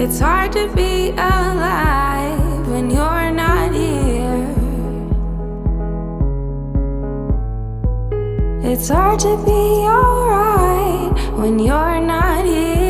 It's hard to be alive when you're not here. It's hard to be alright when you're not here.